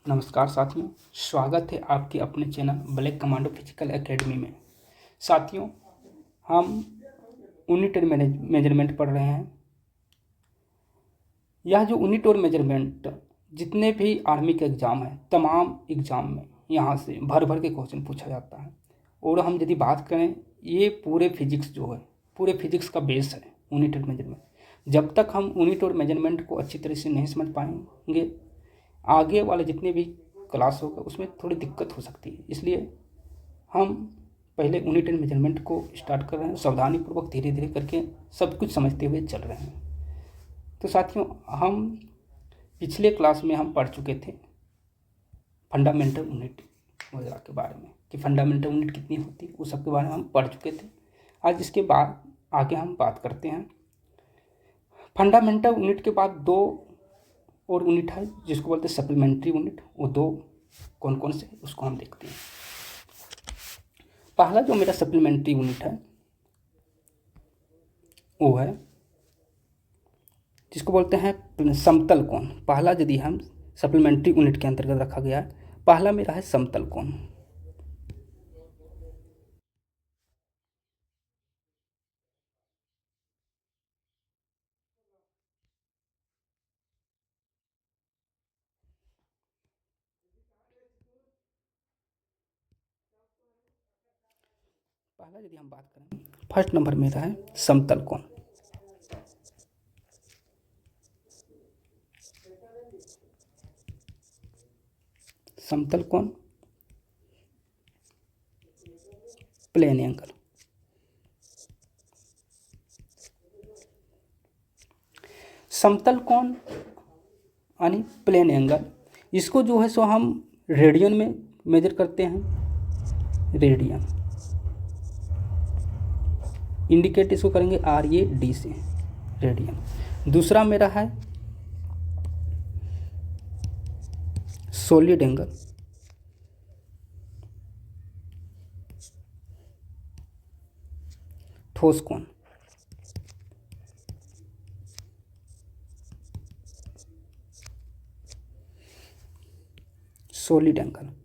नमस्कार साथियों, स्वागत है आपके अपने channel black commando physical academy में। साथियों, हम यूनिट और मेजरमेंट पढ़ रहे हैं। यह जो यूनिट और मेजरमेंट जितने भी आर्मी के एग्ज़ाम हैं, तमाम एग्ज़ाम में यहाँ से भर भर के क्वेश्चन पूछा जाता है। और हम यदि बात करें, ये पूरे फिजिक्स जो है, पूरे फिजिक्स का बेस है यूनिट और मेजरमेंट। जब तक हम यूनिट और मेजरमेंट को अच्छी तरह से नहीं समझ पाएंगे, आगे वाले जितने भी क्लास होगा उसमें थोड़ी दिक्कत हो सकती है। इसलिए हम पहले यूनिट एंड मेजरमेंट को स्टार्ट कर रहे हैं, सावधानीपूर्वक धीरे धीरे करके सब कुछ समझते हुए चल रहे हैं। तो साथियों, हम पिछले क्लास में हम पढ़ चुके थे फंडामेंटल यूनिट वगैरह के बारे में, कि फंडामेंटल यूनिट कितनी होती है, उस सब के बारे में हम पढ़ चुके थे। आज इसके बाद आगे हम बात करते हैं। फंडामेंटल यूनिट के बाद दो और यूनिट है जिसको बोलते हैं सप्लीमेंट्री यूनिट। वो दो कौन कौन से उसको हम देखते हैं। पहला जो मेरा सप्लीमेंट्री यूनिट है वो है जिसको बोलते हैं समतल कोण। पहला यदि हम सप्लीमेंट्री यूनिट के अंतर्गत रखा गया है, पहला मेरा है समतल कोण। पहला यदि हम बात करें, फर्स्ट नंबर मेरा है समतल कोण। समतल कोण, प्लेन एंगल। समतल कोण यानी प्लेन एंगल, इसको जो है सो हम रेडियन में मेजर करते हैं। रेडियन इंडिकेट इसको करेंगे RAD से, रेडियन। दूसरा मेरा है सॉलिड एंगल। ठोस कोण। Solid angle.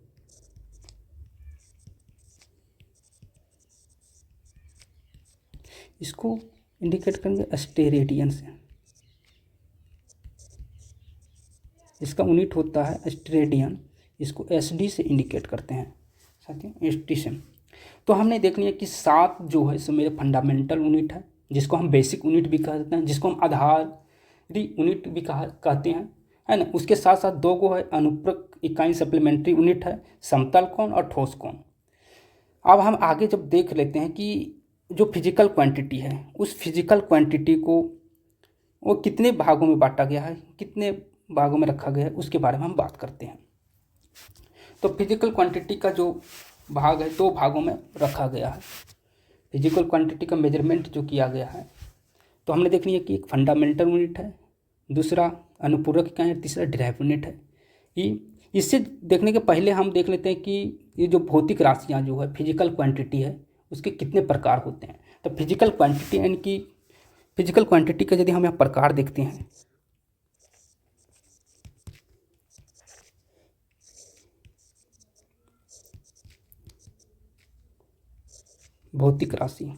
इसको इंडिकेट करेंगे स्टेरेडियन से। इसका यूनिट होता है स्टेरेडियन, इसको SD से इंडिकेट करते हैं साथियों, SD से। तो हमने देख लिया कि 7 जो है सो मेरे फंडामेंटल यूनिट है, जिसको हम बेसिक यूनिट भी कहते हैं, जिसको हम आधारी यूनिट भी कहते हैं, है ना। उसके साथ साथ दो गो है अनुप्रक इकाई सप्लीमेंट्री यूनिट है, समतल कोण और ठोस कोण। अब हम आगे जब देख लेते हैं कि जो फिजिकल क्वांटिटी है, उस फिजिकल क्वांटिटी को वो कितने भागों में बांटा गया है, कितने भागों में रखा गया है, उसके बारे में हम बात करते हैं। तो फिजिकल क्वांटिटी का जो भाग है, दो भागों में रखा गया है। फिजिकल क्वांटिटी का मेजरमेंट जो किया गया है, तो हमने देख लिया कि एक फंडामेंटल यूनिट है, दूसरा अनुपूरक इकाई है, तीसरा डिराइव यूनिट है। ये इससे देखने के पहले हम देख लेते हैं कि ये जो भौतिक राशियाँ जो है, फिजिकल क्वांटिटी है, उसके कितने प्रकार होते हैं। तो फिजिकल क्वांटिटी यानी कि फिजिकल क्वांटिटी का यदि हम यहाँ प्रकार देखते हैं, भौतिक राशि,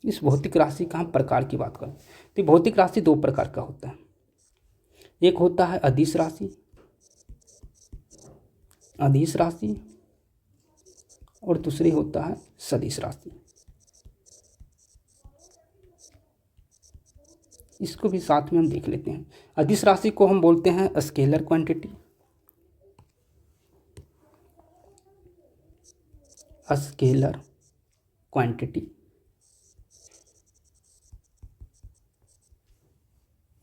इस भौतिक राशि का हम प्रकार की बात करें तो भौतिक राशि दो प्रकार का होता है। एक होता है अदिश राशि, अदिश राशि, और दूसरी होता है सदिश राशि। इसको भी साथ में हम देख लेते हैं। अदिश राशि को हम बोलते हैं स्केलर क्वांटिटी, स्केलर क्वांटिटी,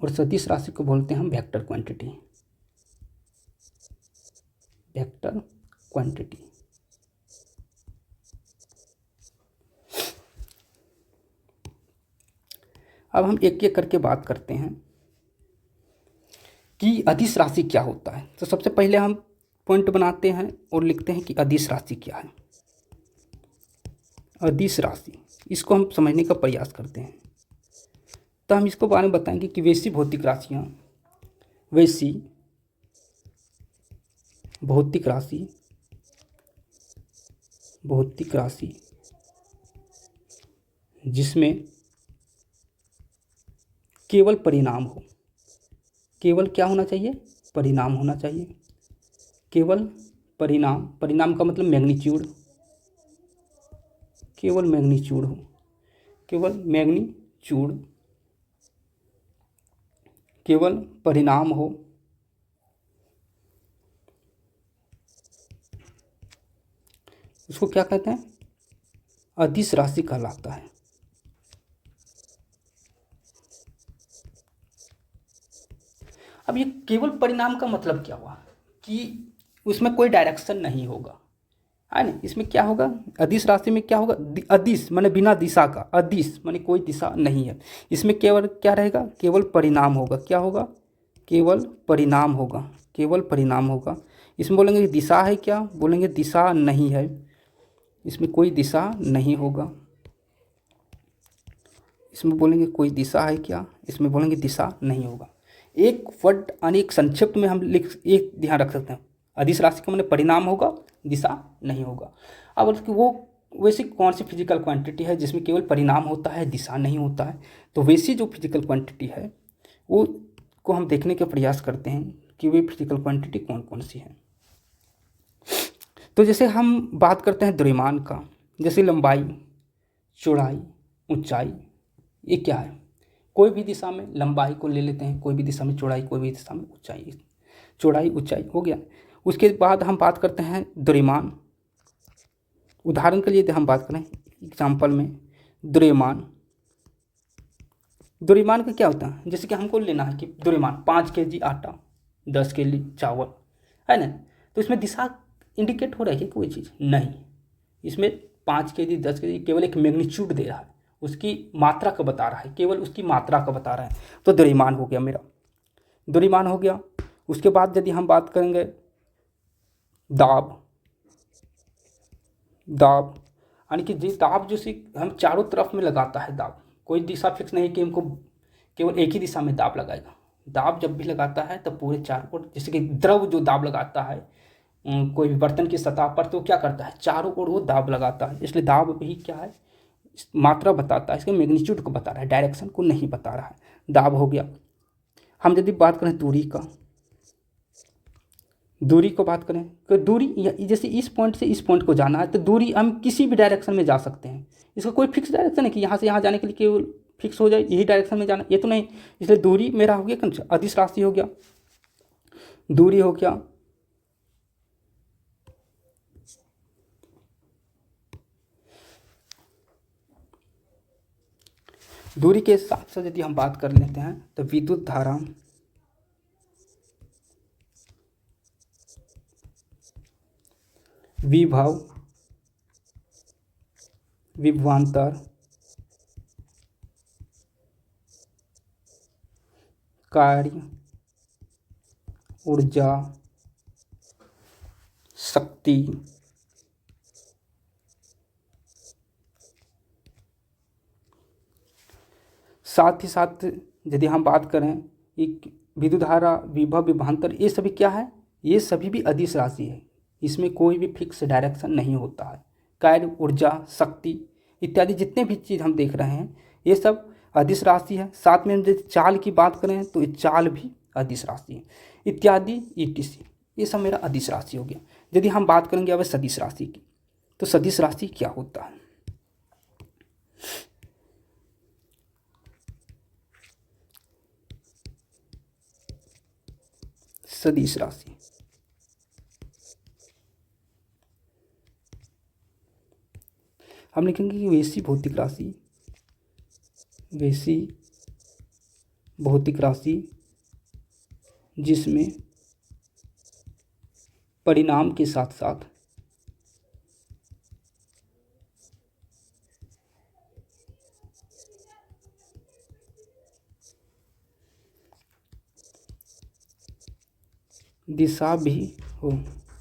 और सदिश राशि को बोलते हैं हम वेक्टर क्वांटिटी, वेक्टर क्वांटिटी। अब हम एक एक करके बात करते हैं कि अदिश राशि क्या होता है। तो सबसे पहले हम पॉइंट बनाते हैं और लिखते हैं कि अदिश राशि क्या है। अदिश राशि, इसको हम समझने का प्रयास करते हैं। तो हम इसको बारे में बताएंगे कि वैसी भौतिक राशियाँ, वैसी भौतिक राशि, भौतिक राशि जिसमें केवल परिणाम हो, केवल क्या होना चाहिए, परिणाम होना चाहिए, केवल परिणाम, परिणाम का मतलब मैग्नीट्यूड, केवल मैग्नीट्यूड हो, केवल मैग्नीट्यूड, केवल परिणाम हो, उसको क्या कहते हैं, अदिश राशि कहलाता है। अब ये केवल परिणाम का मतलब क्या हुआ कि उसमें कोई डायरेक्शन नहीं होगा, है ना। इसमें क्या होगा, अदिश राशि में क्या होगा, अदिश माने बिना दिशा का, अदिश माने कोई दिशा नहीं है। इसमें केवल क्या रहेगा, केवल परिणाम होगा, क्या होगा, केवल परिणाम होगा, केवल परिणाम होगा। इसमें बोलेंगे दिशा है क्या, बोलेंगे दिशा नहीं है, इसमें कोई दिशा नहीं होगा। इसमें बोलेंगे कोई दिशा है क्या, इसमें बोलेंगे दिशा नहीं होगा। एक वर्ड यानी एक संक्षिप्त में हम लिख, एक ध्यान रख सकते हैं, अदिश राशि का माने परिणाम होगा, दिशा नहीं होगा। अब उसकी वो वैसी कौन सी फिजिकल क्वांटिटी है जिसमें केवल परिणाम होता है, दिशा नहीं होता है। तो वैसी जो फिजिकल क्वांटिटी है वो को हम देखने का प्रयास करते हैं कि वे फिजिकल क्वांटिटी कौन कौन सी है। तो जैसे हम बात करते हैं द्रव्यमान का, जैसे लंबाई, चौड़ाई, ऊंचाई, ये क्या है, कोई भी दिशा में लंबाई को ले लेते हैं, कोई भी दिशा में चौड़ाई, कोई भी दिशा में ऊंचाई, चौड़ाई ऊंचाई हो गया। उसके बाद हम बात करते हैं द्रव्यमान। उदाहरण के लिए हम बात करें एग्जाम्पल में, द्रव्यमान, द्रव्यमान का क्या होता है, जैसे कि हमको लेना है कि द्रव्यमान 5 kg आटा, 10 kg चावल, है ना। तो इसमें दिशा इंडिकेट हो रही है कोई चीज़ नहीं, इसमें 5 kg 10 kg केवल एक मैग्नीट्यूड दे रहा है, उसकी मात्रा का बता रहा है, केवल उसकी मात्रा का बता रहा है। तो द्रव्यमान हो गया मेरा, द्रव्यमान हो गया। उसके बाद यदि हम बात करेंगे दाब, दाब यानी कि जिस दाब जो सी हम चारों तरफ में लगाता है दाब, कोई दिशा फिक्स नहीं कि हमको केवल एक ही दिशा में दाब लगाएगा। दाब जब भी लगाता है तब पूरे चारों ओर, जैसे कि द्रव जो दाब लगाता है कोई भी बर्तन की सतह पर, तो क्या करता है, चारों ओर वो दाब लगाता है। इसलिए दाब भी क्या है, मात्रा बताता है, इसके मैग्नीट्यूड को बता रहा है, डायरेक्शन को नहीं बता रहा है। दाब हो गया। हम यदि बात करें दूरी का, दूरी को बात करें तो दूरी जैसे इस पॉइंट से इस पॉइंट को जाना है, तो दूरी हम किसी भी डायरेक्शन में जा सकते हैं। इसका कोई फिक्स डायरेक्शन है कि यहाँ से यहाँ जाने के लिए केवल फिक्स हो जाए यही डायरेक्शन में जाना, ये तो नहीं। इसलिए दूरी मेरा हो गया कौन सा, अदिश राशि हो गया, दूरी हो गया। दूरी के साथ साथ यदि हम बात कर लेते हैं तो विद्युत धारा, विभव, विभवांतर, कार्य, ऊर्जा, शक्ति, साथ ही साथ यदि हम बात करें एक विद्युत धारा, विभव, विभवांतर, ये सभी क्या है, ये सभी भी अदिश राशि है, इसमें कोई भी फिक्स डायरेक्शन नहीं होता है। कार्य, ऊर्जा, शक्ति इत्यादि जितने भी चीज़ हम देख रहे हैं ये सब अदिश राशि है। साथ में हम यदि चाल की बात करें तो ये चाल भी अदिश राशि है, इत्यादि ETC, ये सब मेरा अदिश राशि हो गया। यदि हम बात करेंगे अब सदिश राशि की, तो सदिश राशि क्या होता है, सदिश राशि हम लिखेंगे कि वैसी भौतिक राशि, वैसी भौतिक राशि जिसमें परिणाम के साथ साथ दिशा भी हो,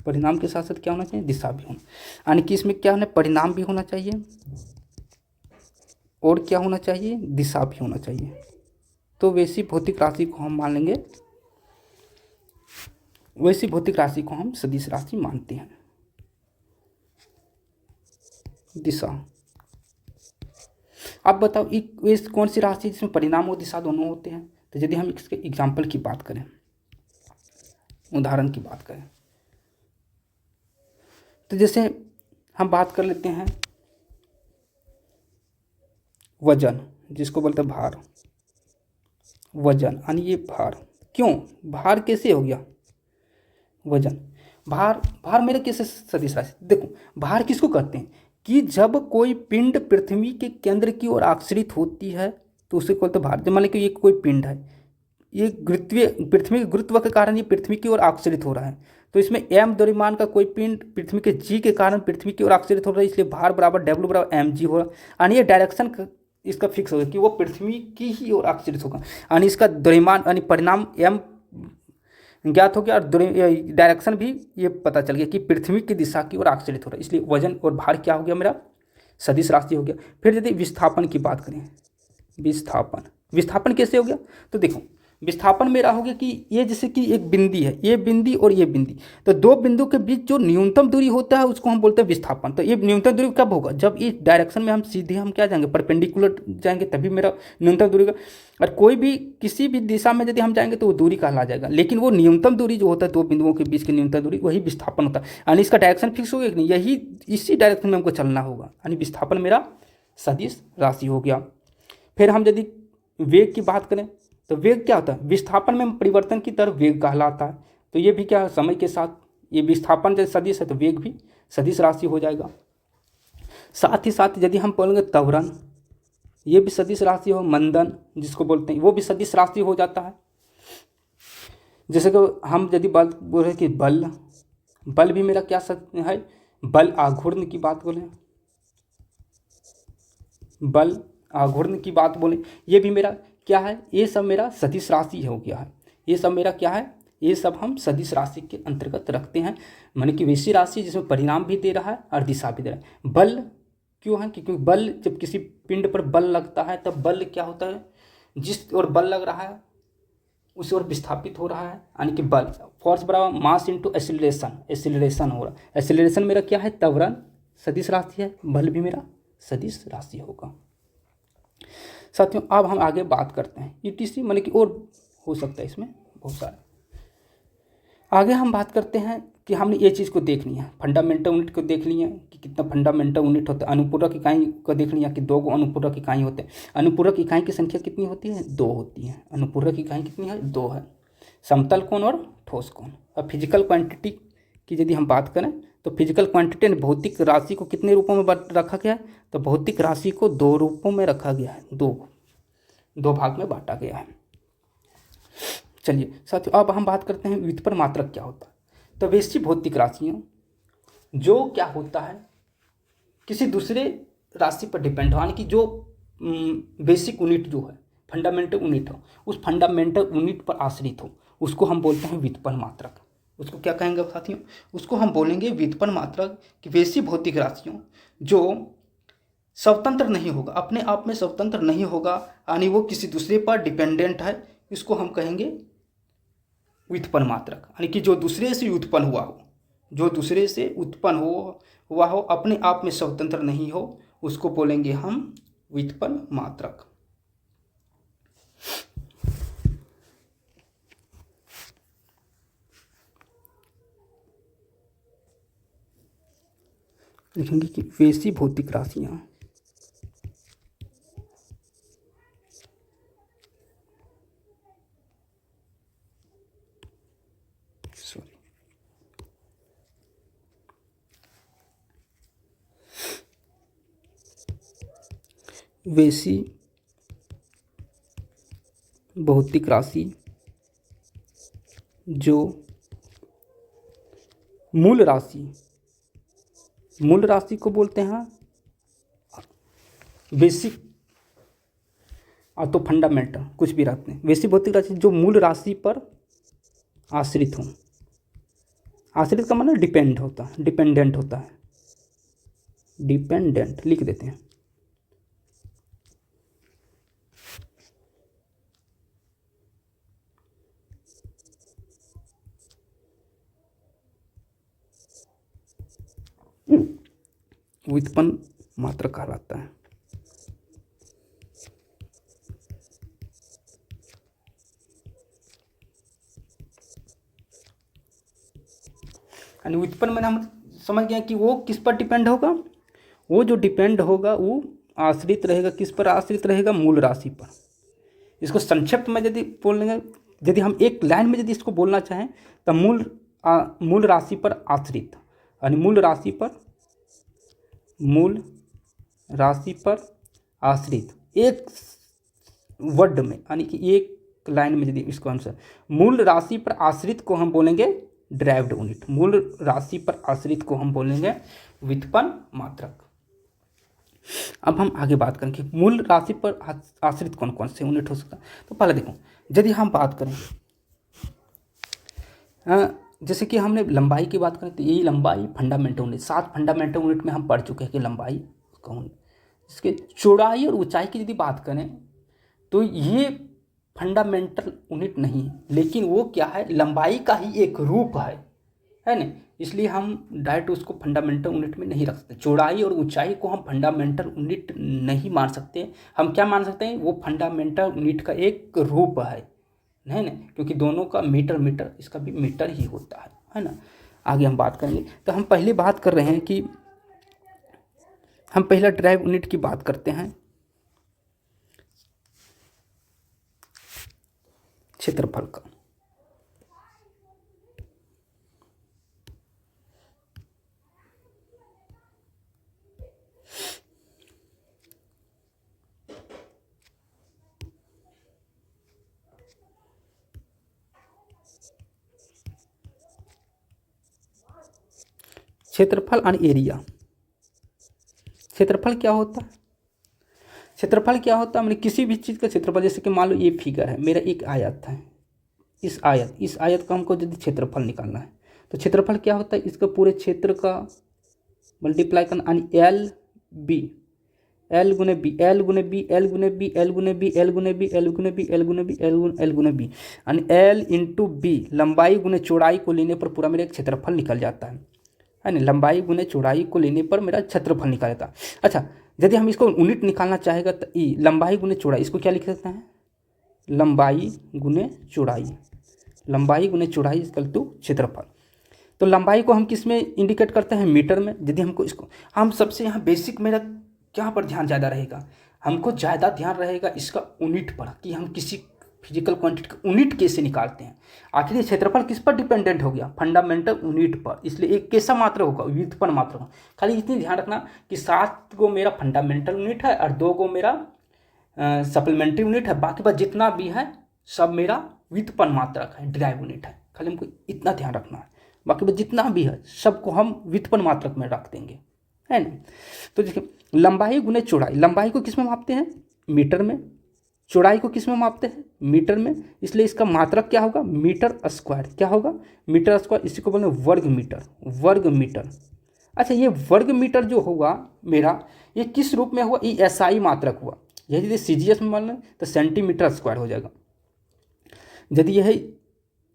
परिणाम के साथ साथ क्या होना चाहिए, दिशा भी होना, यानी कि इसमें क्या होना, परिणाम भी होना चाहिए और क्या होना चाहिए, दिशा भी होना चाहिए। तो वैसी भौतिक राशि को हम मान लेंगे, वैसी भौतिक राशि को हम सदिश राशि मानते हैं। दिशा, अब बताओ इस कौन सी राशि जिसमें परिणाम और दिशा दोनों होते हैं। तो यदि हम इसके एग्जाम्पल की बात करें, उदाहरण की बात करें, तो जैसे हम बात कर लेते हैं वजन, जिसको बोलते हैं भार। वजन यानी ये भार, क्यों भार कैसे हो गया वजन, भार, भार मेरे कैसे सदिश राशि। देखो भार किसको कहते हैं कि जब कोई पिंड पृथ्वी के केंद्र की ओर आकर्षित होती है तो उसे बोलते हैं भार। जब मान लीजिए ये कोई पिंड है, ये गुरुत्वीय पृथ्वी के गुरुत्व के कारण ये पृथ्वी की ओर आकर्षित हो रहा है, तो इसमें m द्रव्यमान का कोई पिंड पृथ्वी के g के कारण पृथ्वी की ओर आकर्षित हो रहा है, इसलिए भार बराबर W बराबर mg हो रहा है। यानी ये डायरेक्शन इसका फिक्स होगा कि वो पृथ्वी की ही ओर आकर्षित होगा, यानी इसका द्रव्यमान यानी परिणाम m ज्ञात हो गया और डायरेक्शन भी ये पता चल गया कि पृथ्वी की दिशा की ओर आकर्षित हो रहा है, इसलिए वजन और भार क्या हो गया मेरा सदिश राशि हो गया। फिर यदि विस्थापन की बात करें, विस्थापन, विस्थापन कैसे हो गया, तो देखो विस्थापन मेरा हो गया कि ये जैसे कि एक बिंदी है, ये बिंदी और ये बिंदी, तो दो बिंदु के बीच जो न्यूनतम दूरी होता है उसको हम बोलते हैं विस्थापन। तो ये न्यूनतम दूरी कब होगा, जब इस डायरेक्शन में हम सीधे हम क्या जाएंगे परपेंडिकुलर जाएंगे, तभी मेरा न्यूनतम दूरी का। और कोई भी किसी भी दिशा में यदि हम जाएंगे तो वो दूरी कहला जाएगा, लेकिन वो न्यूनतम दूरी जो होता है दो बिंदुओं के बीच की न्यूनतम दूरी, वही विस्थापन होता है। यानी इसका डायरेक्शन फिक्स हो गया कि नहीं, यही इसी डायरेक्शन में हमको चलना होगा, यानी विस्थापन मेरा सदिश राशि हो गया। फिर हम यदि वेग की बात करें तो वेग क्या होता है, विस्थापन में परिवर्तन की तरफ वेग कहलाता है। तो ये भी क्या है, समय के साथ ये विस्थापन जब सदिश है तो वेग भी सदिश राशि हो जाएगा। साथ ही साथ यदि हम बोलेंगे त्वरण, ये भी सदिश राशि हो, मंदन जिसको बोलते हैं वो भी सदिश राशि हो जाता है। जैसे कि हम यदि बात बोल रहे कि बल, बल भी मेरा क्या है, बल आघूर्ण की बात बोलें, बल आघूर्ण की बात बोलें, ये भी मेरा क्या है, ये सब मेरा सदिश राशि हो गया है। ये सब मेरा क्या है, ये सब हम सदिश राशि के अंतर्गत रखते हैं, माने कि वैसी राशि जिसमें परिणाम भी दे रहा है और दिशा भी दे रहा है। बल क्यों है, क्योंकि बल जब किसी पिंड पर बल लगता है तब बल क्या होता है, जिस ओर बल लग रहा है उस ओर विस्थापित हो रहा है, यानी कि बल फोर्स बराबर मास इंटू एक्सीलरेशन, एक्सीलरेशन हो रहा है। एक्सीलरेशन मेरा क्या है, त्वरण सदिश राशि है, बल भी मेरा सदिश राशि होगा। साथियों अब हम आगे बात करते हैं ईटीसी, माने कि और हो सकता है इसमें बहुत सारे। आगे हम बात करते हैं कि हमने ये चीज़ को देख लिया, फंडामेंटल यूनिट को देख लिया कि कितना फंडामेंटल यूनिट होता है। अनुपूरक इकाई को देख लिया कि 2 अनुपूरक इकाई होते हैं। अनुपूरक इकाई की संख्या कितनी होती है, 2 होती है। अनुपूरक इकाई कितनी है, 2 है। समतल कोण और ठोस कोण। अब फिजिकल क्वांटिटी की यदि हम बात करें तो फिजिकल क्वांटिटी ने भौतिक राशि को कितने रूपों में रखा गया है, तो भौतिक राशि को 2 रूपों में रखा गया है, 2 भाग में बांटा गया है। चलिए साथियों अब हम बात करते हैं व्युत्पन्न मात्रक क्या होता है। तो वैसी भौतिक राशियाँ जो क्या होता है किसी दूसरे राशि पर डिपेंड हो, यानी कि जो बेसिक यूनिट जो है फंडामेंटल यूनिट हो, उस फंडामेंटल यूनिट पर आश्रित हो, उसको हम बोलते हैं व्युत्पन्न मात्रक। उसको क्या कहेंगे साथियों, उसको हम बोलेंगे व्युत्पन्न मात्रक। कि वैसी भौतिक राशियों जो स्वतंत्र नहीं होगा, अपने आप में स्वतंत्र नहीं होगा, यानी वो किसी दूसरे पर डिपेंडेंट है, इसको हम कहेंगे व्युत्पन्न मात्रक। यानी कि जो दूसरे से उत्पन्न हुआ हो, जो दूसरे से उत्पन्न हुआ हो, अपने आप में स्वतंत्र नहीं हो, उसको बोलेंगे हम व्युत्पन्न मात्रक। लिखेंगे कि वैसी भौतिक राशियाँ वैसी भौतिक राशि जो मूल राशि को बोलते हैं बेसिक, तो फंडामेंटल कुछ भी रहते हैं। वैसी भौतिक राशि जो मूल राशि पर आश्रित हो, आश्रित का मतलब डिपेंडेंट होता है, डिपेंडेंट लिख देते हैं। व्युत्पन्न मात्रक कहलाता है। यानी व्युत्पन्न में हम समझ गए कि वो किस पर डिपेंड होगा, वो जो डिपेंड होगा वो आश्रित रहेगा, किस पर आश्रित रहेगा, मूल राशि पर। इसको संक्षिप्त में यदि बोलेंगे, यदि हम एक लाइन में यदि इसको बोलना चाहें तो मूल राशि पर आश्रित, यानी मूल राशि पर आश्रित, एक वर्ड में, यानी कि एक लाइन में यदि इसको आंसर, मूल राशि पर आश्रित को हम बोलेंगे डिराइव्ड यूनिट, मूल राशि पर आश्रित को हम बोलेंगे व्युत्पन्न मात्रक। अब हम आगे बात करेंगे मूल राशि पर आश्रित कौन कौन से यूनिट हो सकता है। तो पहले देखो, यदि हम बात करें जैसे कि हमने लंबाई की बात करें तो यही लंबाई फंडामेंटल यूनिट, 7 फंडामेंटल यूनिट में हम पढ़ चुके हैं कि लंबाई कौन। इसके चौड़ाई और ऊंचाई की यदि बात करें तो ये फंडामेंटल यूनिट नहीं है, लेकिन वो क्या है, लंबाई का ही एक रूप है ना, इसलिए हम डायरेक्ट उसको फंडामेंटल यूनिट में नहीं रख सकते। चौड़ाई और ऊंचाई को हम फंडामेंटल यूनिट नहीं मान सकते। हम क्या मान सकते हैं, वो फंडामेंटल यूनिट का एक रूप है ना, क्योंकि दोनों का मीटर, इसका भी मीटर ही होता है ना। आगे हम बात करेंगे। तो हम पहले बात कर रहे हैं कि हम पहला ड्राइव यूनिट की बात करते हैं, क्षेत्रफल का। क्षेत्रफल और एरिया। क्षेत्रफल क्या होता है, क्षेत्रफल क्या होता है, मैंने किसी भी चीज़ का क्षेत्रफल, जैसे कि मान लो ये फिगर है, मेरा एक आयत है, इस आयत का हमको यदि क्षेत्रफल निकालना है तो क्षेत्रफल क्या होता है, इसका पूरे क्षेत्र का मल्टीप्लाई करना, यानी एल गुने बी, यानी एल इंटू बी, लंबाई गुने चौड़ाई को लेने पर पूरा मेरा एक क्षेत्रफल निकल जाता है ना। लंबाई गुने चौड़ाई को लेने पर मेरा क्षेत्रफल निकल जाता है। अच्छा, यदि हम इसको यूनिट निकालना चाहेगा तो ई लंबाई गुने चौड़ाई, इसको क्या लिख सकते हैं, लंबाई गुने चौड़ाई इक्वल टू क्षेत्रफल। तो लंबाई को हम किस में इंडिकेट करते हैं, मीटर में। यदि हमको इसको, हम सबसे यहाँ बेसिक मेरा क्या पर ध्यान ज़्यादा रहेगा, हमको ज़्यादा ध्यान रहेगा इसका यूनिट पर, कि हम किसी फिजिकल क्वांटिटी का यूनिट कैसे निकालते हैं। आखिर ये क्षेत्रफल किस पर डिपेंडेंट हो गया, फंडामेंटल यूनिट पर, इसलिए एक कैसा मात्र होगा, व्युत्पन्न मात्र होगा। खाली इतनी ध्यान रखना कि 7 गो मेरा फंडामेंटल यूनिट है और 2 गो मेरा सप्लीमेंट्री यूनिट है, बाकी बस जितना भी है सब मेरा व्युत्पन्न मात्रक है, डिराइव यूनिट है। खाली हमको इतना ध्यान रखना है, बाकी बस जितना भी है सबको हम व्युत्पन्न मात्रक में रख देंगे, है ना। तो देखिए, लंबाई गुने चौड़ाई, लंबाई को किस में मापते हैं, मीटर में, चौड़ाई को किस में मापते हैं, मीटर में, इसलिए इसका मात्रक क्या होगा, मीटर स्क्वायर। क्या होगा, मीटर स्क्वायर, इसी को बोलते हैं वर्ग मीटर। अच्छा, ये वर्ग मीटर जो होगा मेरा, ये किस रूप में हुआ, ये एसआई मात्रक हुआ। यदि सीजीएस में मान लें तो सेंटीमीटर स्क्वायर हो जाएगा।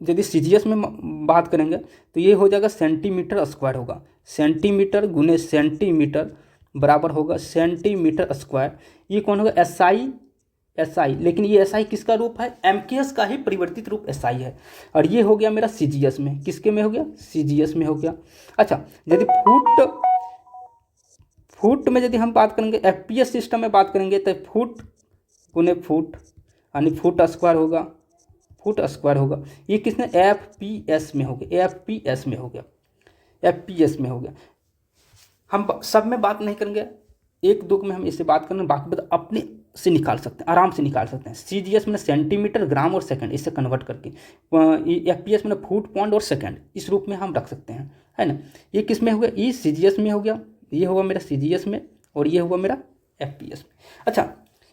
यदि सीजीएस में बात करेंगे तो ये हो जाएगा सेंटीमीटर स्क्वायर होगा। सेंटीमीटर गुने सेंटीमीटर बराबर होगा सेंटीमीटर स्क्वायर। ये कौन होगा, एसआई, लेकिन ये एसआई किसका रूप है, एमकेएस का ही परिवर्तित रूप एसआई है। और ये हो गया मेरा सीजीएस में, किसके में हो गया, सीजीएस में हो गया। अच्छा, यदि फुट में यदि हम बात करेंगे, एफपीएस सिस्टम में बात करेंगे तो फुट गुने फुट, यानी फुट स्क्वायर होगा। ये किसने, एफपीएस में हो गया, एफपीएस में हो गया। हम सब में बात नहीं करेंगे, एक दो में हम इससे बात करेंगे, बाकी बात अपने से निकाल सकते हैं, आराम से निकाल सकते हैं। सीजीएस में सेंटीमीटर, ग्राम और सेकंड, इससे कन्वर्ट करके एफपीएस में फुट, पॉइंट और सेकंड, इस रूप में हम रख सकते हैं, है ना। ये किस में हो गया, ये सीजीएस में हो गया, ये होगा मेरा सीजीएस में और ये होगा मेरा एफपीएस में। अच्छा,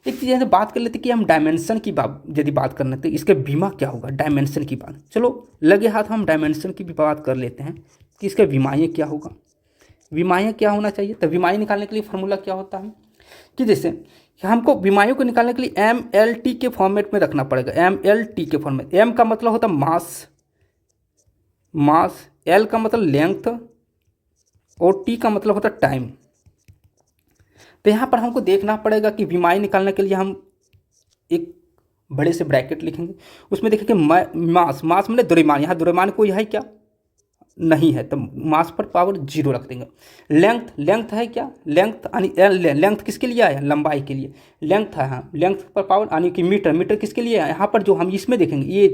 एक चीज़ यहाँ बात कर लेते कि हम डायमेंशन की यदि बात करना तो इसके विमा क्या होगा, डायमेंशन की बात। चलो लगे हाथ हम डायमेंशन की भी बात कर लेते हैं कि इसका विमाएँ क्या होगा, विमाएँ क्या होना चाहिए। तो विमाएँ निकालने के लिए फार्मूला क्या होता है कि जैसे हमको विमायों को निकालने के लिए MLT के फॉर्मेट में रखना पड़ेगा। MLT के फॉर्मेट, M का मतलब होता है मास, L का मतलब लेंथ, और टी का मतलब होता है टाइम। तो यहाँ पर हमको देखना पड़ेगा कि विमाई निकालने के लिए हम एक बड़े से ब्रैकेट लिखेंगे, उसमें देखेंगे मास, मास मतलब द्रव्यमान, यहाँ द्रव्यमान कोई है क्या, नहीं है, तो मास पर पावर 0 रख देंगे। लेंथ, लेंथ है क्या, लेंथ यानी लेंथ किसके लिए आया, लंबाई के लिए, लेंथ है, हाँ, लेंथ पर पावर यानी कि मीटर, मीटर किसके लिए है, यहाँ पर जो हम इसमें देखेंगे ये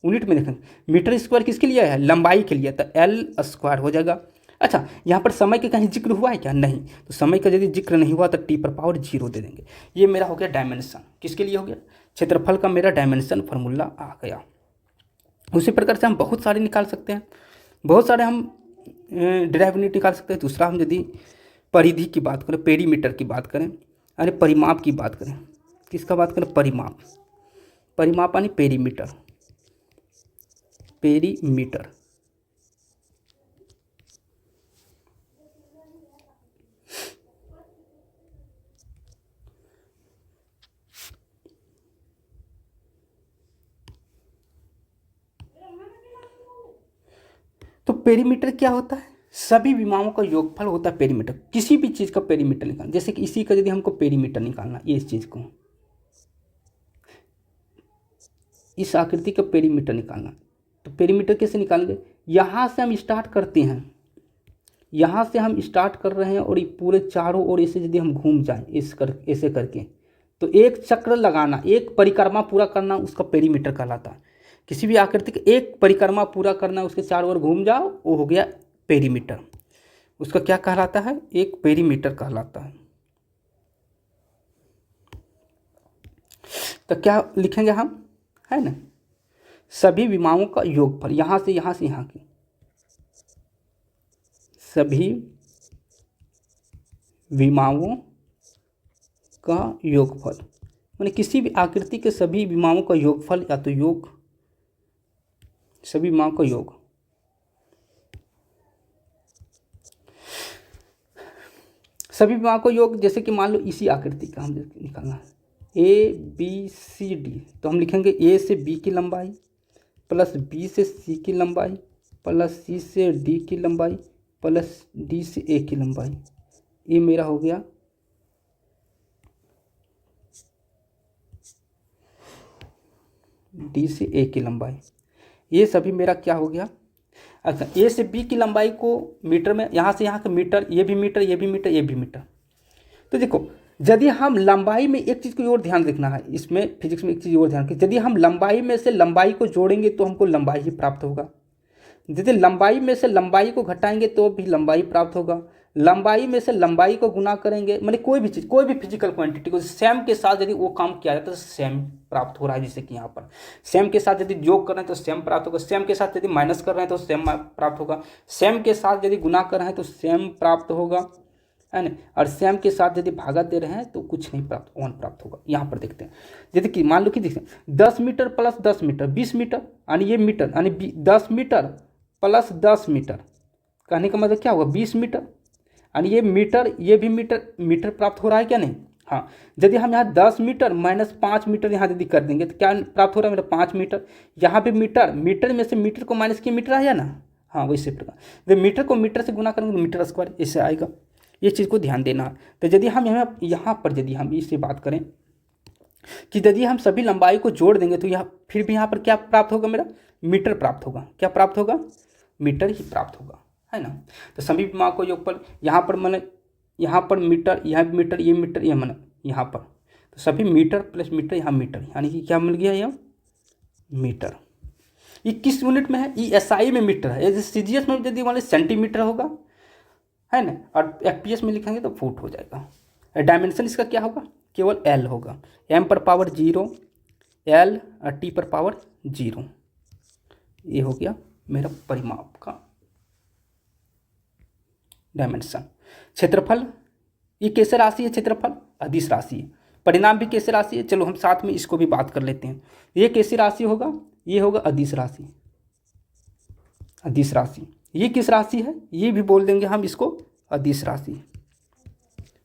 यूनिट में देखेंगे मीटर स्क्वायर किसके लिए है, लंबाई के लिए, तो एल स्क्वायर हो जाएगा। अच्छा, यहाँ पर समय का कहीं जिक्र हुआ है क्या, नहीं, तो समय का यदि जिक्र नहीं हुआ तो टी पर पावर 0 दे देंगे। ये मेरा हो गया डायमेंशन, किसके लिए हो गया, क्षेत्रफल का मेरा डायमेंशन फार्मूला आ गया। उसी प्रकार से हम बहुत सारे निकाल सकते हैं, बहुत सारे हम डिराइव यूनिट निकाल सकते हैं। दूसरा, हम यदि परिधि की बात करें, पेरीमीटर की बात करें, अरे परिमाप की बात करें, किसका बात करें, परिमाप, परिमाप यानी पेरीमीटर, पेरीमीटर। तो पेरीमीटर क्या होता है, सभी विमाओं का योगफल होता है पेरीमीटर। किसी भी चीज़ का पेरीमीटर निकालना, जैसे कि इसी का यदि हमको पेरीमीटर निकालना, ये इस चीज़ को, इस आकृति का पेरीमीटर निकालना, तो पेरीमीटर कैसे निकालेंगे, यहाँ से हम स्टार्ट करते हैं, यहाँ से हम स्टार्ट कर रहे हैं और ये पूरे चारों ओर ऐसे यदि हम घूम जाएं ऐसे करके, तो एक चक्र लगाना, एक परिक्रमा पूरा करना, उसका पेरीमीटर कहलाता है। किसी भी आकृति का एक परिक्रमा पूरा करना, उसके चारों ओर घूम जाओ, वो हो गया पेरीमीटर। उसका क्या कहलाता है, एक पेरीमीटर कहलाता है। तो क्या लिखेंगे हम, है ना, सभी विमाओं का योगफल, यहाँ से यहाँ से यहाँ की सभी विमाओं का योगफल, माने किसी भी आकृति के सभी विमाओं का योगफल, या तो योग, सभी विमाओं का योग, सभी विमाओं का योग। जैसे कि मान लो इसी आकृति का हम निकालना है, ए बी सी डी, तो हम लिखेंगे ए से बी की लंबाई प्लस बी से सी की लंबाई प्लस सी से डी की लंबाई प्लस डी से ए की लंबाई। ये मेरा हो गया डी से ए की लंबाई। ये सभी मेरा क्या हो गया, अच्छा, ए से बी की लंबाई को मीटर में, यहाँ से यहाँ का मीटर, ये भी मीटर, ये भी मीटर, ये भी मीटर। तो देखो, यदि हम लंबाई में एक चीज़ को और ध्यान रखना है, इसमें फिजिक्स में एक चीज़ और ध्यान रखिए, यदि हम लंबाई में से लंबाई को जोड़ेंगे तो हमको लंबाई ही प्राप्त होगा, यदि लंबाई में से लंबाई को घटाएंगे तो भी लंबाई प्राप्त होगा, लंबाई में से लंबाई को गुना करेंगे, माने कोई भी चीज़, कोई भी फिजिकल क्वांटिटी को सेम के साथ यदि वो काम किया जाता है तो सेम प्राप्त हो रहा है। जैसे कि यहाँ पर सेम के साथ यदि योग कर रहे हैं तो सेम प्राप्त होगा, सेम के साथ यदि माइनस कर रहे हैं तो सेम प्राप्त होगा, सेम के साथ यदि गुना कर रहे हैं तो सेम प्राप्त होगा, है ना, और सेम के साथ यदि भागा दे रहे हैं तो कुछ नहीं प्राप्त, वन प्राप्त होगा। यहाँ पर देखते हैं, यदि कि मान लो कि देखते हैं 10 मीटर प्लस 10 मीटर 20 मीटर, यानी ये मीटर यानी 10 मीटर प्लस 10 मीटर, कहने का मतलब क्या होगा, 20 मीटर, यानी ये मीटर, ये भी मीटर, मीटर प्राप्त हो रहा है क्या, नहीं, हाँ। यदि हम यहाँ 10 मीटर माइनस 5 मीटर यहाँ यदि कर देंगे तो क्या प्राप्त हो रहा है मेरा, 5 मीटर। यहाँ पे मीटर, मीटर में से मीटर को माइनस किया मीटर आया ना, हाँ, वैसे प्रकार जब मीटर को मीटर से गुना करेंगे तो मीटर स्क्वायर ऐसे आएगा। ये चीज़ को ध्यान देना है। तो यदि हम यहाँ पर यदि हम इससे बात करें कि यदि हम सभी लंबाई को जोड़ देंगे तो यहाँ फिर भी यहाँ पर क्या प्राप्त होगा मेरा, मीटर प्राप्त होगा, क्या प्राप्त होगा, मीटर ही प्राप्त होगा, है ना। तो सभी विमाओं को योग पर, यहाँ पर मैंने, यहाँ पर मीटर, यहाँ मीटर, ये मीटर, ये मैंने यहाँ पर, तो सभी मीटर प्लस मीटर, यहाँ मीटर, यानी कि क्या मिल गया, यह मीटर। ये किस यूनिट में है, ये एसआई में मीटर है, जैसे सीजीएस में यदि मान सेंटीमीटर होगा, है ना, और एफपीएस में लिखेंगे तो फुट हो जाएगा। डायमेंशन इसका क्या होगा, केवल एल होगा, एम पर पावर 0 एल और टी पर पावर 0। ये हो गया मेरा परिमाप का डायमेंशन। क्षेत्रफल, ये कैसे राशि है, क्षेत्रफल अदिश राशि है, परिणाम भी कैसे राशि है, चलो हम साथ में इसको भी बात कर लेते हैं। ये कैसी राशि होगा, ये होगा अदिश राशि, अदिश राशि। ये किस राशि है, ये भी बोल देंगे हम इसको अदिश राशि,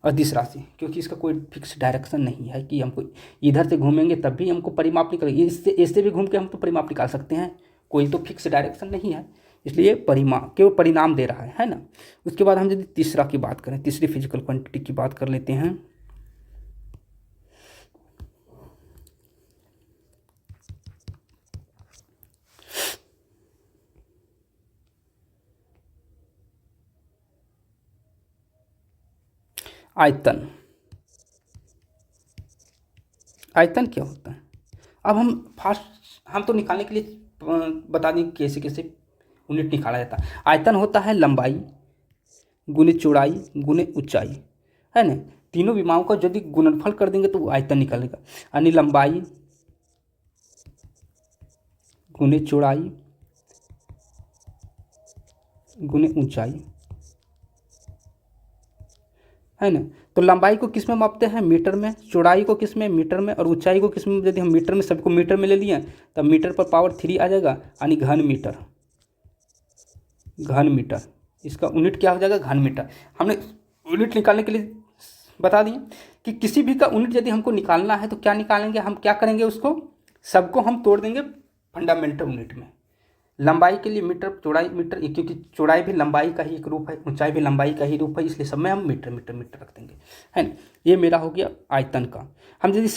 अदिश राशि, क्योंकि इसका कोई फिक्स डायरेक्शन नहीं है कि हमको इधर से घूमेंगे तब भी हमको परिमाप निकलेगा, इससे ऐसे भी घूम के हम तो परिमाप निकाल सकते हैं, कोई तो फिक्स डायरेक्शन नहीं है। इसलिए केवल परिणाम दे रहा है ना। उसके बाद हम यदि तीसरा की बात करें, तीसरी फिजिकल क्वांटिटी की बात कर लेते हैं। आयतन। आयतन क्या होता है? अब हम तो निकालने के लिए बता दें कैसे कैसे यूनिट निकाला जाता है। आयतन होता है लंबाई गुने चौड़ाई गुने ऊंचाई, है ना। तीनों विमाओं का यदि गुणनफल कर देंगे तो वो आयतन निकलेगा, यानी लंबाई गुने चौड़ाई गुने ऊंचाई, है ना। तो लंबाई को किस में मापते हैं? मीटर में। चौड़ाई को किस में? मीटर में। और ऊंचाई को किस में? यदि हम मीटर में, सबको मीटर में ले लिए तब मीटर पर पावर 3 आ जाएगा, यानी घन मीटर। घन मीटर, इसका यूनिट क्या हो जाएगा? घन मीटर। हमने यूनिट निकालने के लिए बता दिए कि किसी भी का यूनिट यदि हमको निकालना है तो क्या निकालेंगे, हम क्या करेंगे, उसको सबको हम तोड़ देंगे फंडामेंटल यूनिट में। लंबाई के लिए मीटर, चौड़ाई मीटर, क्योंकि चौड़ाई भी लंबाई का ही एक रूप है, ऊंचाई भी लंबाई का ही रूप है, इसलिए सब में हम मीटर मीटर मीटर रख देंगे, है ना। ये मेरा हो गया आयतन का। हम यदि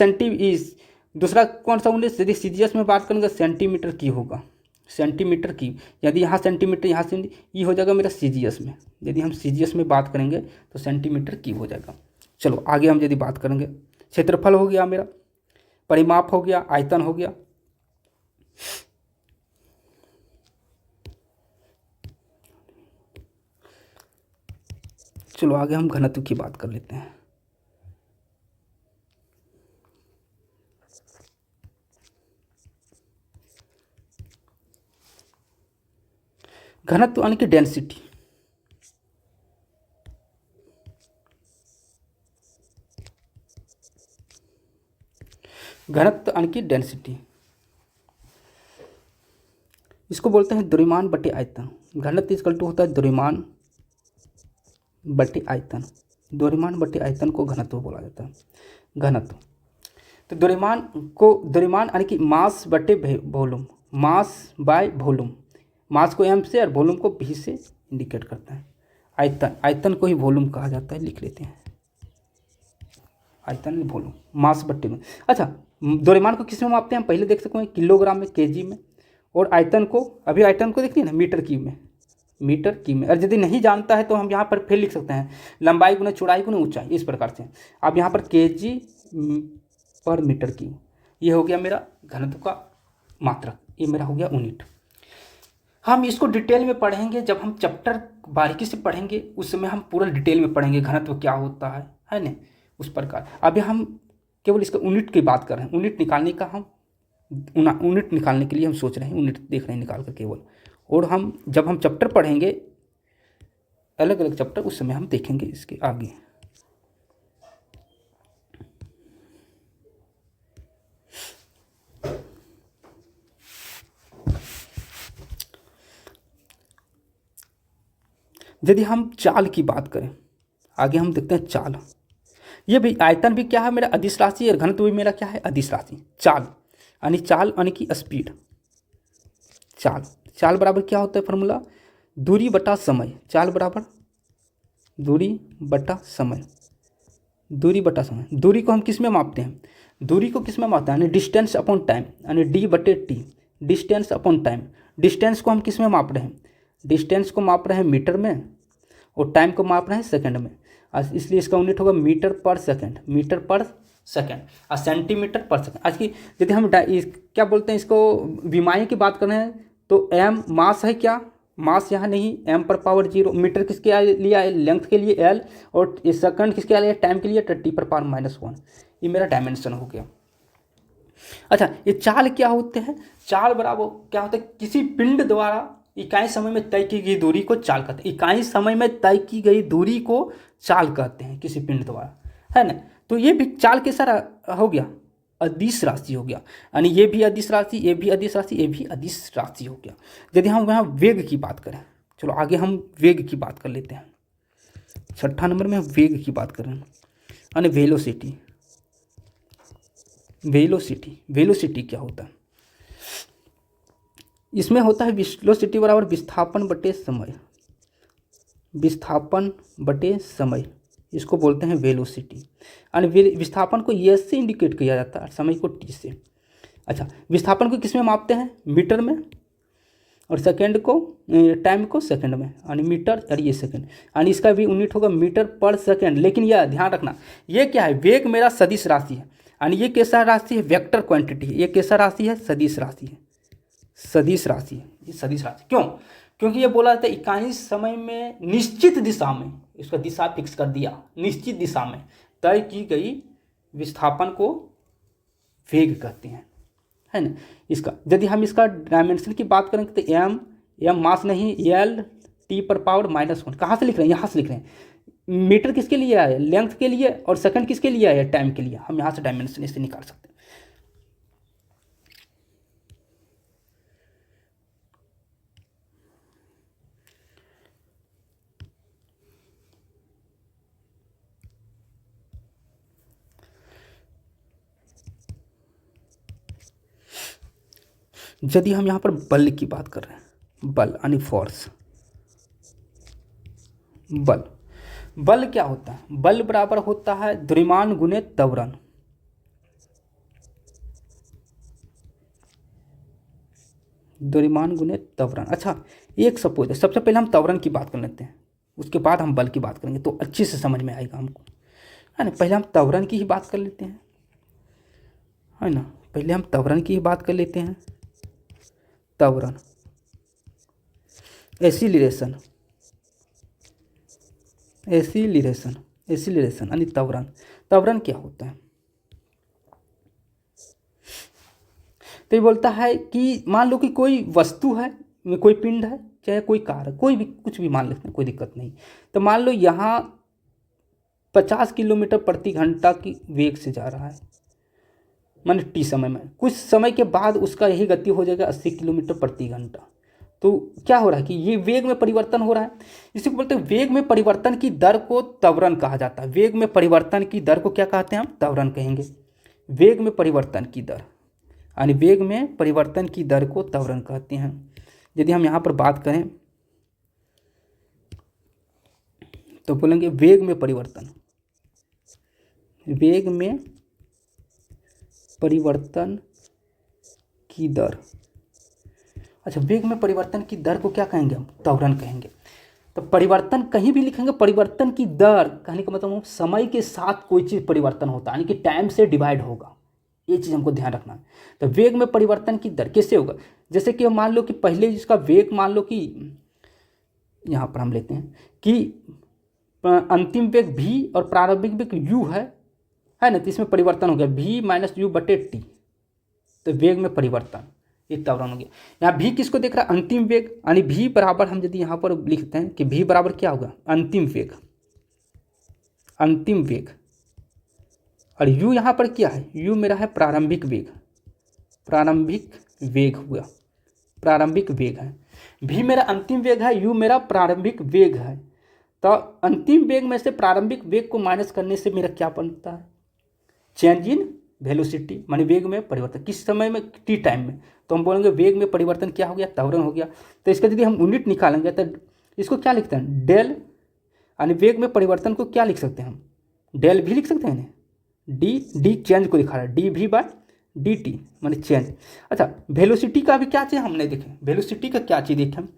दूसरा कौन सा यूनिट, यदि सीजीएस में बात करेंगे सेंटीमीटर की होगा, सेंटीमीटर की। यदि यहाँ सेंटीमीटर, यहाँ से ये हो जाएगा मेरा सीजीएस में। यदि हम सीजीएस में बात करेंगे तो सेंटीमीटर की हो जाएगा। चलो आगे हम यदि बात करेंगे, क्षेत्रफल हो गया मेरा, परिमाप हो गया, आयतन हो गया। चलो आगे हम घनत्व की बात कर लेते हैं। घनत्व यानी कि डेंसिटी। घनत्व यानी कि डेंसिटी, इसको बोलते हैं द्रव्यमान बटे आयतन। घनत्व इक्वल टू होता है द्रव्यमान बटे आयतन। द्रव्यमान बटे आयतन को घनत्व बोला जाता है। घनत्व तो द्रव्यमान यानी कि मास बटे वॉल्यूम, मास बाय वॉल्यूम। मास को m से और वॉल्यूम को v से इंडिकेट करता है। आयतन, आयतन को ही वॉल्यूम कहा जाता है, लिख लेते हैं। आयतन वॉल्यूम, मास बट्टे में। अच्छा, द्रव्यमान को किस में मापते हैं? हम पहले देख सकते हैं किलोग्राम में, केजी में। और आयतन को, अभी आयतन को देखिए ना, मीटर क्यूब में, मीटर क्यूब में। और यदि नहीं जानता है तो हम यहाँ पर फिर लिख सकते हैं लंबाई गुना चौड़ाई गुना ऊंचाई, इस प्रकार से। अब यहाँ पर केजी पर मीटर क्यूब, ये हो गया मेरा घनत्व का मात्रक, ये मेरा हो गया यूनिट। हम इसको डिटेल में पढ़ेंगे जब हम चैप्टर बारीकी से पढ़ेंगे, उस समय हम पूरा डिटेल में पढ़ेंगे घनत्व क्या होता है ना, उस प्रकार। अभी हम केवल इसका यूनिट की बात कर रहे हैं, यूनिट निकालने का हम यूनिट निकालने के लिए हम सोच रहे हैं, यूनिट देख रहे हैं निकाल कर केवल। और हम जब हम चैप्टर पढ़ेंगे अलग अलग चैप्टर, उस समय हम देखेंगे इसके आगे। यदि हम चाल की बात करें, आगे हम देखते हैं चाल। ये भी आयतन भी क्या है मेरा? अदिश राशि। और घनत्व भी मेरा क्या है? अदिश राशि। चाल यानी कि स्पीड। चाल बराबर क्या होता है फॉर्मूला? दूरी बटा समय। चाल बराबर दूरी बटा समय। दूरी बटा समय। दूरी को हम किस में मापते हैं? दूरी को किस में मापते हैं? यानी डिस्टेंस अपॉन टाइम, यानी डी बटे T, distance upon time. Distance को हम किस में माप रहे हैं? डिस्टेंस को माप रहे हैं मीटर में, और टाइम को माप रहे हैं सेकंड में। इसलिए इसका यूनिट होगा मीटर पर सेकंड, मीटर पर सेकंड। और सेंटीमीटर पर सेकंड। आज की यदि हम क्या बोलते हैं इसको, विमाएँ की बात कर रहे हैं तो एम मास है क्या? मास यहाँ नहीं, एम पर पावर 0। मीटर किसके लिए? लेंथ के लिए एल। और सेकंड किसके लिए? टाइम के लिए टी पर पावर -1। ये मेरा डायमेंशन हो गया। अच्छा, ये चाल क्या होते हैं? चाल बराबर क्या होता है? किसी पिंड द्वारा इकाई समय में तय की गई दूरी को चाल कहते हैं। इकाई समय में तय की गई दूरी को चाल कहते हैं, किसी पिंड द्वारा, है ना। तो ये भी चाल कैसा हो गया? अदिश राशि हो गया। यानी ये भी अदिश राशि, ये भी अदिश राशि, ये भी अदिश राशि हो गया। यदि हम यहाँ वेग की बात करें, चलो आगे हम वेग की बात कर लेते हैं। 6ठा नंबर में हम वेग की बात करें, यानी वेलोसिटी। वेलोसिटी क्या होता है? इसमें होता है वेलोसिटी बराबर विस्थापन बटे समय, विस्थापन बटे समय, इसको बोलते हैं वेलोसिटी। और विस्थापन को एस से इंडिकेट किया जाता है, समय को टी से। अच्छा, विस्थापन को किस में मापते हैं? मीटर में, और सेकंड को, टाइम को सेकंड में, यानी मीटर और ये सेकंड, यानी इसका भी यूनिट होगा मीटर पर सेकंड। लेकिन यह ध्यान रखना, ये क्या है? वेग मेरा सदिश राशि है, यानी ये कैसा राशि है? वेक्टर क्वांटिटी है। ये कैसा राशि है? सदिश राशि है, सदिश राशि है, ये सदिश राशि। क्यों? क्योंकि ये बोला जाता है इकाई समय में निश्चित दिशा में, इसका दिशा फिक्स कर दिया, निश्चित दिशा में तय की गई विस्थापन को वेग कहते हैं, है ना। इसका यदि हम इसका डायमेंशन की बात करेंगे तो एम, मास नहीं, एल टी पर पावर -1। कहाँ से लिख रहे हैं? यहाँ से लिख रहे हैं। मीटर किसके लिए आया? लेंथ के लिए। और सेकंड किसके लिए आया? टाइम के लिए। हम यहाँ से डायमेंशन इससे निकाल सकते हैं। यदि हम यहाँ पर बल की बात कर रहे हैं, बल यानी फोर्स, बल, बल क्या होता है? बल बराबर होता है द्रव्यमान गुणे त्वरण। द्रव्यमान गुणे त्वरण। अच्छा, एक सपोज, सबसे पहले हम त्वरण की बात कर लेते हैं, उसके बाद हम बल की बात करेंगे तो अच्छे से समझ में आएगा हमको, है ना। पहले हम त्वरण की ही बात कर लेते हैं, है ना। पहले हम त्वरण की ही बात कर लेते हैं। त्वरण, एसिलरेशन, एसिलरेशन, एसिलरेशन यानी त्वरण। त्वरण क्या होता है? तो ये बोलता है कि मान लो कि कोई वस्तु है, कोई पिंड है, चाहे कोई कार है, कोई भी, कुछ भी मान लेते हैं, कोई दिक्कत नहीं। तो मान लो यहाँ 50 किलोमीटर प्रति घंटा की वेग से जा रहा है, माने टी समय में। कुछ समय के बाद उसका यही गति हो जाएगा 80 किलोमीटर प्रति घंटा। तो क्या हो रहा है कि ये वेग में परिवर्तन हो रहा है। इसी को बोलते हैं वेग में परिवर्तन की दर को त्वरण कहा जाता है। वेग में परिवर्तन की दर को क्या कहते हैं? हम त्वरण कहेंगे। वेग में परिवर्तन की दर, यानी वेग में परिवर्तन की दर को त्वरण कहते हैं। यदि हम यहाँ पर बात करें तो बोलेंगे वेग में परिवर्तन, वेग में परिवर्तन की दर। अच्छा, वेग में परिवर्तन की दर को क्या कहेंगे? हम त्वरण कहेंगे। तो परिवर्तन कहीं भी लिखेंगे, परिवर्तन की दर कहने का मतलब समय के साथ कोई चीज़ परिवर्तन होता है, यानी कि टाइम से डिवाइड होगा, ये चीज़ हमको ध्यान रखना है। तो वेग में परिवर्तन की दर कैसे होगा? जैसे कि मान लो कि पहले जिसका वेग, मान लो कि यहाँ पर हम लेते हैं कि अंतिम वेग v और प्रारंभिक वेग u है ना। तो इसमें परिवर्तन हो गया v - u बटे टी, तो वेग में परिवर्तन, ये त्वरण हो गया। यहाँ v किसको देख रहा है? अंतिम वेग, यानी v बराबर, हम यदि यहाँ पर लिखते हैं कि v बराबर क्या होगा? अंतिम वेग, अंतिम वेग। और u यहाँ पर क्या है? u मेरा है प्रारंभिक वेग, प्रारंभिक वेग हुआ, प्रारंभिक वेग है। v मेरा अंतिम वेग है, u मेरा प्रारंभिक वेग है। तो अंतिम वेग में से प्रारंभिक वेग को माइनस करने से मेरा क्या बनता है? चेंज इन वेलोसिटी, माने वेग में परिवर्तन। किस समय में? टी टाइम में। तो हम बोलेंगे वेग में परिवर्तन क्या हो गया? त्वरण हो गया। तो इसका यदि हम यूनिट निकालेंगे तो इसको क्या लिखते हैं? डेल, यानी वेग में परिवर्तन को क्या लिख सकते हैं हम? डेल भी लिख सकते हैं ना। डी चेंज को दिखा रहा है, D V by D T माने चेंज। अच्छा, वेलोसिटी का भी क्या चीज़ हमने देखे? वेलोसिटी का क्या चीज़ देखे हम?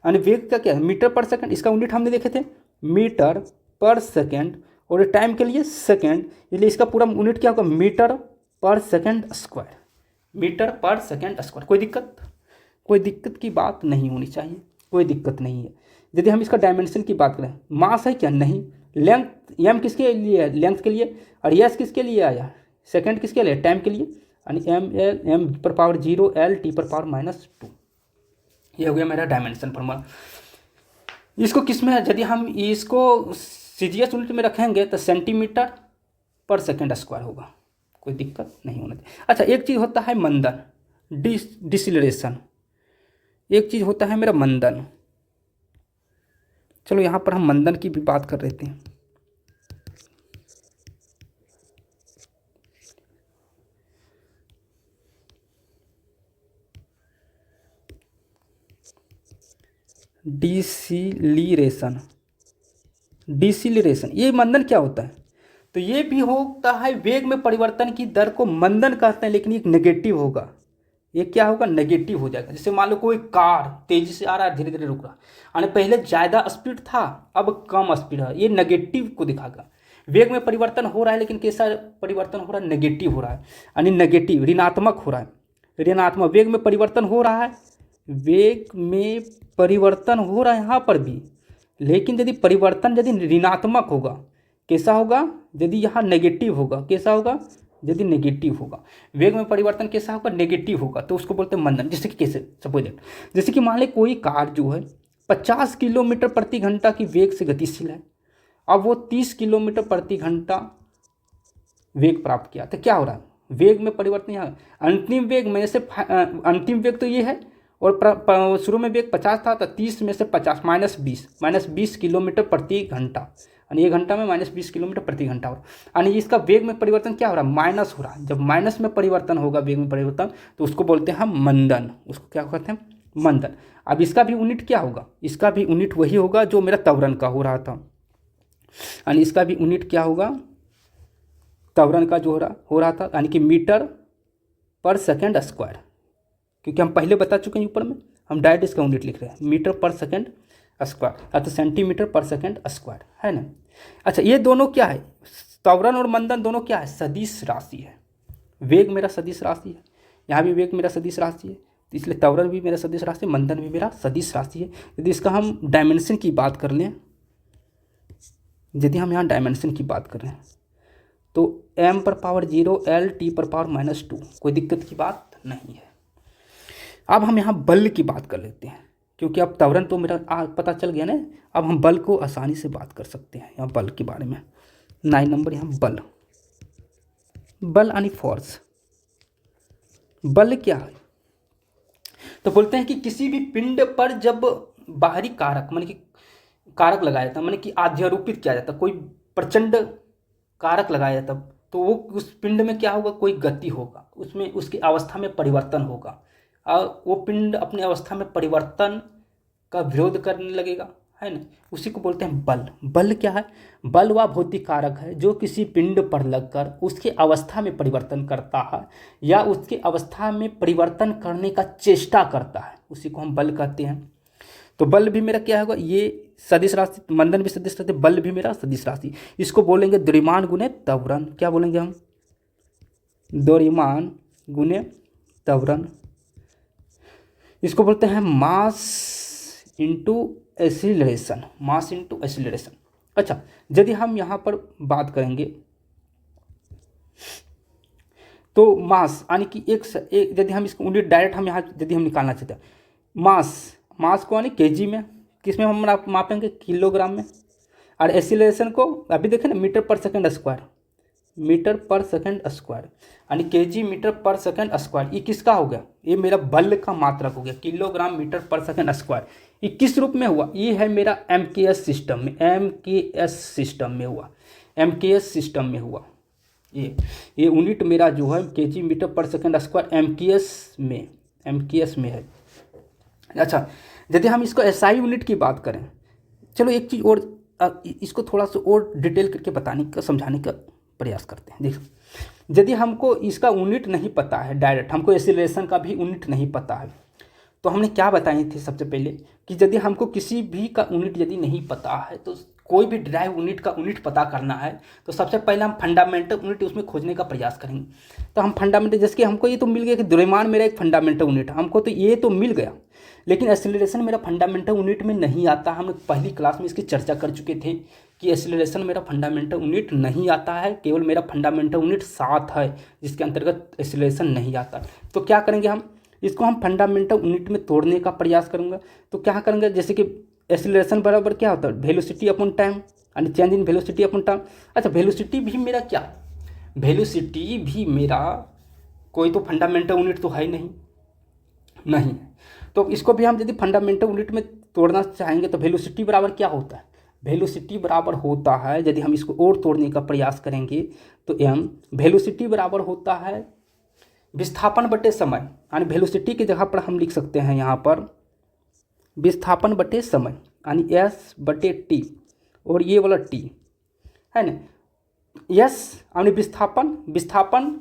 यानी वेग का क्या है? मीटर पर सेकंड, इसका यूनिट हमने देखे थे मीटर पर सेकंड, और टाइम के लिए सेकंड, इसलिए इसका पूरा यूनिट क्या होगा? मीटर पर सेकंड स्क्वायर, मीटर पर सेकंड स्क्वायर। कोई दिक्कत? कोई दिक्कत की बात नहीं होनी चाहिए, कोई दिक्कत नहीं है। यदि हम इसका डायमेंशन की बात करें, मास है क्या? नहीं। लेंथ, एम किसके लिए है? लेंथ के लिए। और एस किसके लिए आया? सेकंड किसके लिए? टाइम के लिए। यानी एम पर पावर 0, एल टी पर पावर -2। ये हो गया मेरा डायमेंशन फॉर्मूला। इसको किस में, यदि हम इसको सीजीएस यूनिट में रखेंगे तो सेंटीमीटर पर सेकंड स्क्वायर होगा, कोई दिक्कत नहीं होना चाहिए। अच्छा, एक चीज़ होता है मंदन, डिसिलरेशन, एक चीज़ होता है मेरा मंदन। चलो यहाँ पर हम मंदन की भी बात कर लेते हैं। डिसिलिरेशन, डिसिलिरेशन ये मंदन क्या होता है? तो ये भी होता है वेग में परिवर्तन की दर को मंदन कहते हैं, लेकिन एक नेगेटिव होगा। ये क्या होगा? नेगेटिव हो जाएगा। जैसे मान लो कोई कार तेजी से आ रहा है, धीरे धीरे रुक रहा है, यानी पहले ज़्यादा स्पीड था, अब कम स्पीड है, ये नेगेटिव को दिखाएगा। वेग में परिवर्तन हो रहा है, लेकिन कैसा परिवर्तन हो रहा है? नेगेटिव हो रहा है, यानी नेगेटिव ऋणात्मक हो रहा है। ऋणात्मक वेग में परिवर्तन हो रहा है, वेग में परिवर्तन हो रहा है यहाँ पर भी, लेकिन यदि परिवर्तन यदि ऋणात्मक होगा, कैसा होगा? यदि यहाँ नेगेटिव होगा, कैसा होगा? यदि नेगेटिव होगा, वेग में परिवर्तन कैसा होगा? नेगेटिव होगा, तो उसको बोलते हैं मंदन। जैसे कि कैसे? सपोज दैट, जैसे कि मान लें कोई कार जो है 50 किलोमीटर प्रति घंटा की वेग से गतिशील है, अब वो 30 किलोमीटर प्रति घंटा वेग प्राप्त किया, तो क्या हो रहा है? वेग में परिवर्तन यहाँ अंतिम वेग में से अंतिम वेग तो ये है, और शुरू में वेग 50 था, तो 30 में से 50 -20 किलोमीटर प्रति घंटा, यानी 1 घंटा में -20 किलोमीटर प्रति घंटा हो रहा है। यानी इसका वेग में परिवर्तन क्या हो रहा है? माइनस हो रहा है। जब माइनस में परिवर्तन होगा, वेग में परिवर्तन, तो उसको बोलते हैं हम मंदन। उसको क्या कहते हैं? मंदन। अब इसका भी यूनिट क्या होगा? इसका भी यूनिट वही होगा जो मेरा त्वरण का हो रहा था, यानी इसका भी यूनिट क्या होगा? त्वरण का जो हो रहा था, यानी कि मीटर पर सेकेंड स्क्वायर, क्योंकि हम पहले बता चुके हैं ऊपर में, हम डायरेक्ट इसका यूनिट लिख रहे हैं, मीटर पर सेकेंड स्क्वायर, या तो सेंटीमीटर पर सेकेंड स्क्वायर, है ना। अच्छा, ये दोनों क्या है? त्वरण और मंदन दोनों क्या है? सदिश राशि है। वेग मेरा सदिश राशि है, यहाँ भी वेग मेरा सदिश राशि है, तो इसलिए त्वरण भी मेरा सदिश राशि है, मंदन भी मेरा सदिश राशि है। यदि इसका हम डायमेंशन की बात कर लें, यदि हम यहाँ डायमेंशन की बात कर रहे हैं, तो m⁻0 L T⁻², कोई दिक्कत की बात नहीं है। अब हम यहाँ बल की बात कर लेते हैं, क्योंकि अब त्वरण तो मेरा पता चल गया ना, अब हम बल को आसानी से बात कर सकते हैं यहाँ बल के बारे में। 9 नंबर यहाँ बल, बल यानी फोर्स। बल क्या है? तो बोलते हैं कि किसी भी पिंड पर जब बाहरी कारक माने कि कारक लगाया जाता, माने कि अध्यारोपित किया जाता, कोई प्रचंड कारक लगाया जाता, तो वो उस पिंड में क्या होगा? कोई गति होगा, उसमें उसकी अवस्था में परिवर्तन होगा, और वो पिंड अपनी अवस्था में परिवर्तन का विरोध करने लगेगा, है ना। उसी को बोलते हैं बल। बल क्या है? बल वह भौतिक कारक है जो किसी पिंड पर लगकर उसके अवस्था में परिवर्तन करता है, या उसके अवस्था में परिवर्तन करने का चेष्टा करता है, उसी को हम बल कहते हैं। तो बल भी मेरा क्या होगा? ये सदिश राशि, मंदन भी सदिश राशि, बल भी मेरा सदिश राशि। इसको बोलेंगे द्रव्यमान गुने त्वरण। क्या बोलेंगे हम? द्रव्यमान गुने त्वरण। इसको बोलते हैं mass into acceleration, mass into acceleration. अच्छा, यदि हम यहाँ पर बात करेंगे तो मास यानी कि एक यदि हम इसको यूनिट डायरेक्ट हम यहाँ यदि हम निकालना चाहते हैं, मास को यानी केजी में, किस में हम मापेंगे? किलोग्राम में। और एक्सीलरेशन को अभी देखें ना, मीटर पर सेकेंड स्क्वायर, मीटर पर सेकेंड स्क्वायर, यानी केजी मीटर पर सेकेंड स्क्वायर। ये किसका हो गया? ये मेरा बल का मात्रक हो गया, किलोग्राम मीटर पर सेकेंड स्क्वायर। ये किस रूप में हुआ? ये है मेरा MKS सिस्टम में, MKS सिस्टम में हुआ, MKS सिस्टम में हुआ। ये यूनिट मेरा जो है केजी मीटर पर सेकेंड स्क्वायर MKS में है। अच्छा, यदि हम इसको SI यूनिट की बात करें, चलो एक चीज़ और इसको थोड़ा सा और डिटेल करके बताने का, समझाने का प्रयास करते हैं। देखो, यदि हमको इसका यूनिट नहीं पता है डायरेक्ट, हमको एक्सीलरेशन का भी यूनिट नहीं पता है, तो हमने क्या बताए थे सबसे पहले कि यदि हमको किसी भी का यूनिट यदि नहीं पता है, तो कोई भी ड्राइव यूनिट का यूनिट पता करना है, तो सबसे पहले हम फंडामेंटल यूनिट उसमें खोजने का प्रयास करेंगे। तो हम फंडामेंटल, जैसे कि हमको ये तो मिल गया कि द्रव्यमान मेरा एक फंडामेंटल यूनिट है, हमको तो ये तो मिल गया, लेकिन एक्सीलरेशन मेरा फंडामेंटल यूनिट में नहीं आता। हम पहली क्लास में इसकी चर्चा कर चुके थे कि एक्सीलरेशन मेरा फंडामेंटल यूनिट नहीं आता है, केवल मेरा फंडामेंटल यूनिट 7 है जिसके अंतर्गत एक्सीलरेशन नहीं आता। तो क्या करेंगे हम? इसको हम फंडामेंटल यूनिट में तोड़ने का प्रयास करूँगा। तो क्या करेंगे? जैसे कि एक्सीलरेशन बराबर क्या होता है? वेलोसिटी अपॉन टाइम, यानी change in velocity upon time. अच्छा, वेलोसिटी भी मेरा क्या? वेलोसिटी भी मेरा कोई तो फंडामेंटल यूनिट तो है ही नहीं। तो इसको भी हम यदि फंडामेंटल यूनिट में तोड़ना चाहेंगे तो वेलोसिटी बराबर क्या होता है? वेलोसिटी बराबर होता है, यदि हम इसको और तोड़ने का प्रयास करेंगे तो वेलोसिटी बराबर होता है विस्थापन बटे समय, यानी वेलोसिटी की जगह पर हम लिख सकते हैं यहाँ पर विस्थापन बटे समय यानी एस बटे टी, और ये वाला टी है ना। एस यानी विस्थापन, विस्थापन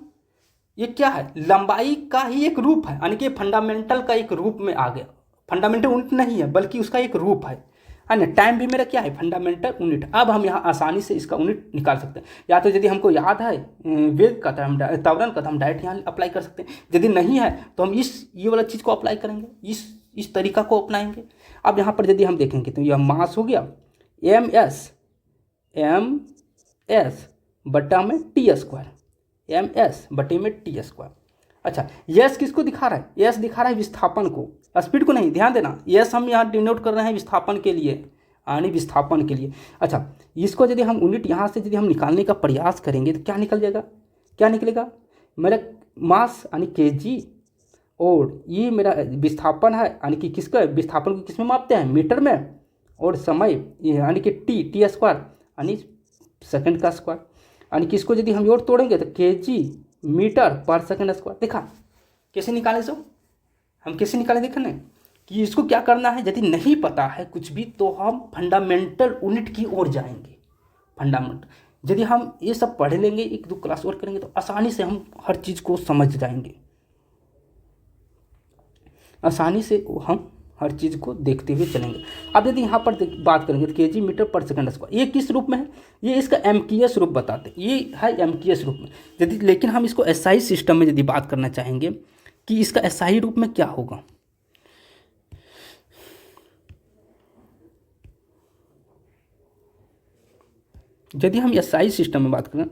ये क्या है, लंबाई का ही एक रूप है, यानी कि फंडामेंटल का एक रूप में आ गया। फंडामेंटल यूनिट नहीं है बल्कि उसका एक रूप है ना। टाइम भी मेरा क्या है, फंडामेंटल यूनिट। अब हम यहाँ आसानी से इसका यूनिट निकाल सकते हैं। या तो यदि हमको याद है वेग का, तो हम त्वरण का, तो हम डायरेक्ट यहाँ अप्लाई कर सकते हैं। यदि नहीं है तो हम ये वाला चीज़ को अप्लाई करेंगे, इस तरीका को अपनाएंगे। अब यहाँ पर यदि हम देखेंगे तो यह मास हो गया एम एस बटा में टी स्क्वायर, एम एस बटे में टी स्क्वायर। अच्छा, यस किसको दिखा रहा है, यस दिखा रहा है विस्थापन को, स्पीड को नहीं। ध्यान देना, यस हम यहाँ डिनोट कर रहे हैं विस्थापन के लिए, यानी विस्थापन के लिए। अच्छा, इसको यदि हम यूनिट यहाँ से यदि हम निकालने का प्रयास करेंगे तो क्या निकल जाएगा, क्या निकलेगा, मेरा मास यानी केजी, और ये मेरा विस्थापन है यानी कि किसका, विस्थापन को किस में मापते हैं, मीटर में, और समय यानी कि टी स्क्वायर यानी सेकंड का स्क्वायर, यानी कि इसको यदि हम और तोड़ेंगे तो केजी मीटर पर सेकंड स्क्वायर। देखा कैसे निकाले, सो हम कैसे निकाले, देखा ना कि इसको क्या करना है। यदि नहीं पता है कुछ भी तो हम फंडामेंटल यूनिट की ओर जाएंगे। फंडामेंटल यदि हम ये सब पढ़ लेंगे, एक दो क्लास और करेंगे तो आसानी से हम हर चीज़ को समझ जाएंगे, आसानी से हम हर चीज़ को देखते हुए चलेंगे। अब यदि यहाँ पर बात करेंगे तो केजी मीटर पर सेकंड स्क्वायर, ये किस रूप में है, ये इसका एमकेएस रूप बताते हैं, ये है एमकेएस रूप में। यदि लेकिन हम इसको एसआई सिस्टम में यदि बात करना चाहेंगे कि इसका एसआई रूप में क्या होगा, यदि हम एसआई सिस्टम में बात करें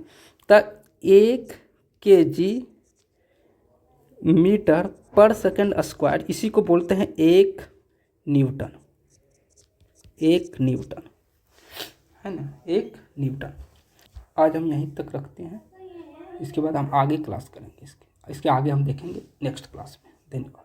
तो 1 केजी मीटर पर सेकंड स्क्वायर, इसी को बोलते हैं 1 न्यूटन, 1 न्यूटन है ना, 1 न्यूटन। आज हम यहीं तक रखते हैं, इसके बाद हम आगे क्लास करेंगे, इसके आगे हम देखेंगे नेक्स्ट क्लास में। धन्यवाद।